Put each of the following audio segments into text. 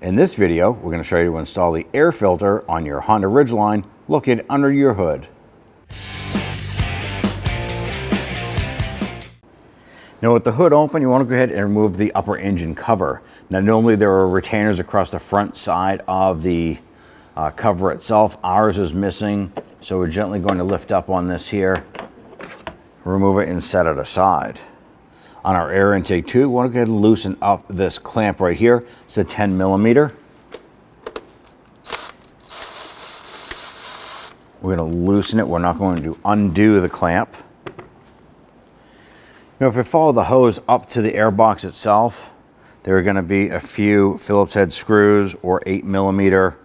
In this video, we're going to show you to install the air filter on your Honda Ridgeline located under your hood. Now with the hood open, you want to go ahead and remove the upper engine cover. Now normally there are retainers across the front side of the cover itself. Ours is missing, so we're gently going to lift up on this here, remove it and set it aside. On our air intake tube, we want to go ahead and loosen up this clamp right here. It's a 10 millimeter. We're going to loosen it. We're not going to undo the clamp. Now, if you follow the hose up to the air box itself, there are going to be a few Phillips head screws or 8 millimeter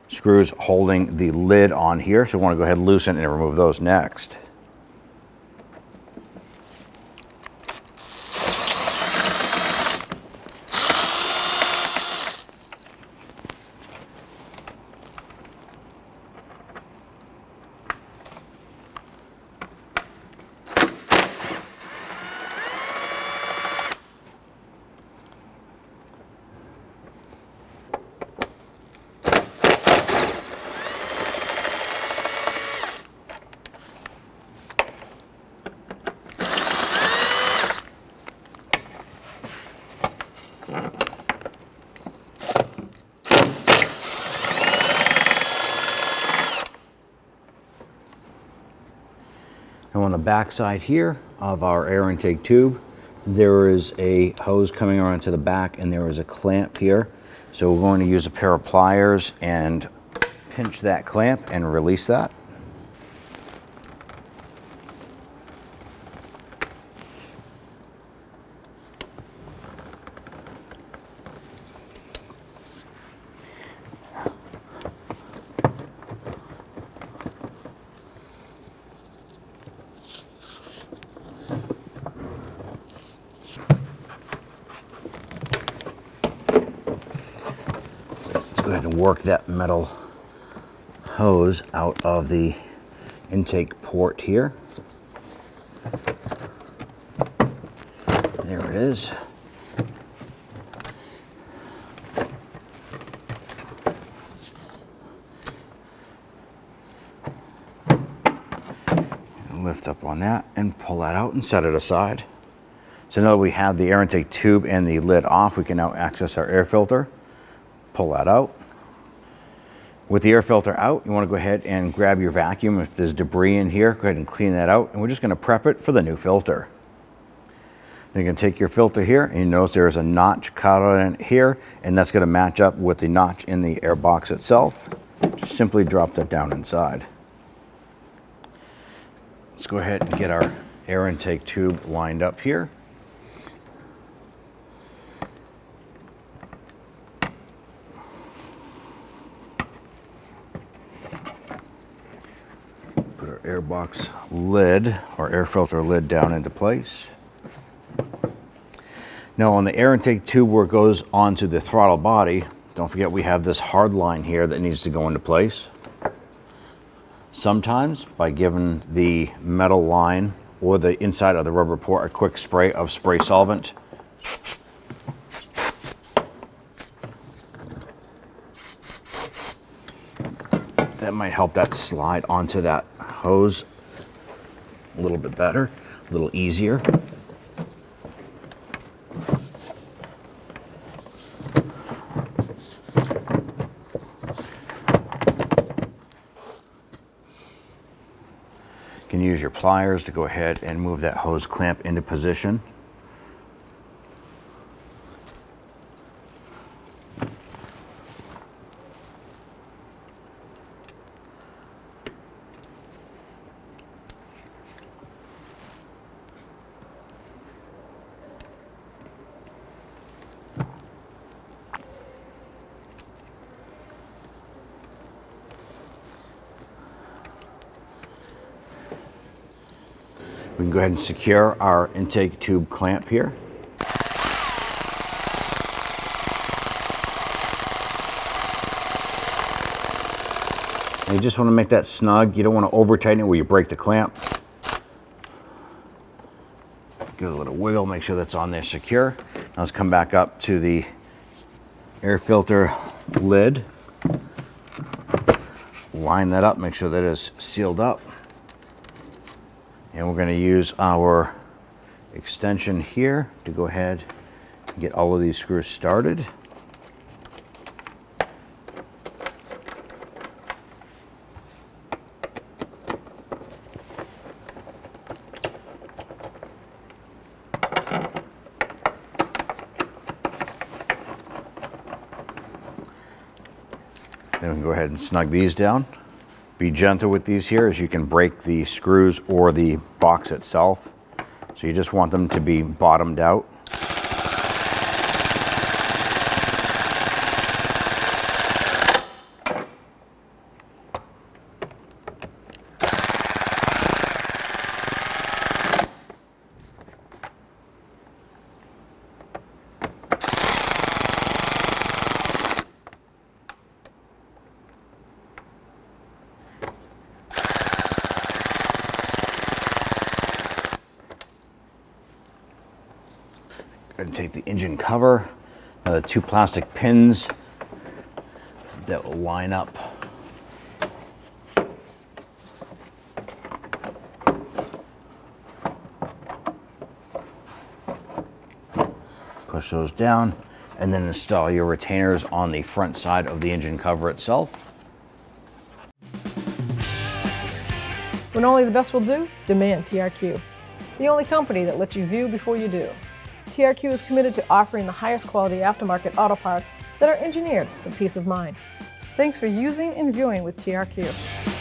screws holding the lid on here. So we want to go ahead and loosen and remove those next. And on the back side here of our air intake tube, there is a hose coming around to the back and there is a clamp here. So we're going to use a pair of pliers and pinch that clamp and release that. Go ahead and work that metal hose out of the intake port here. There it is. And lift up on that and pull that out and set it aside. So now that we have the air intake tube and the lid off, we can now access our air filter. Pull that out. With the air filter out, you want to go ahead and grab your vacuum. If there's debris in here, go ahead and clean that out. And we're just going to prep it for the new filter. Then you can take your filter here and you notice there's a notch cut on it here, and that's going to match up with the notch in the air box itself. Just simply drop that down inside. Let's go ahead and get our air intake tube lined up here. Air box lid or air filter lid down into place. Now on the air intake tube where it goes onto the throttle body, don't forget we have this hard line here that needs to go into place. Sometimes by giving the metal line or the inside of the rubber port a quick spray of spray solvent, that might help that slide onto that hose a little bit better, a little easier. You can use your pliers to go ahead and move that hose clamp into position. We can go ahead and secure our intake tube clamp here. And you just want to make that snug. You don't want to over tighten it where you break the clamp. Give it a little wiggle, make sure that's on there secure. Now let's come back up to the air filter lid. Line that up, make sure that it's sealed up. And we're going to use our extension here to go ahead and get all of these screws started. Then we can go ahead and snug these down. Be gentle with these here, as you can break the screws or the box itself. So you just want them to be bottomed out. Go ahead and take the engine cover, the 2 plastic pins that will line up. Push those down, and then install your retainers on the front side of the engine cover itself. When only the best will do, demand TRQ. The only company that lets you view before you do. TRQ is committed to offering the highest quality aftermarket auto parts that are engineered for peace of mind. Thanks for using and viewing with TRQ.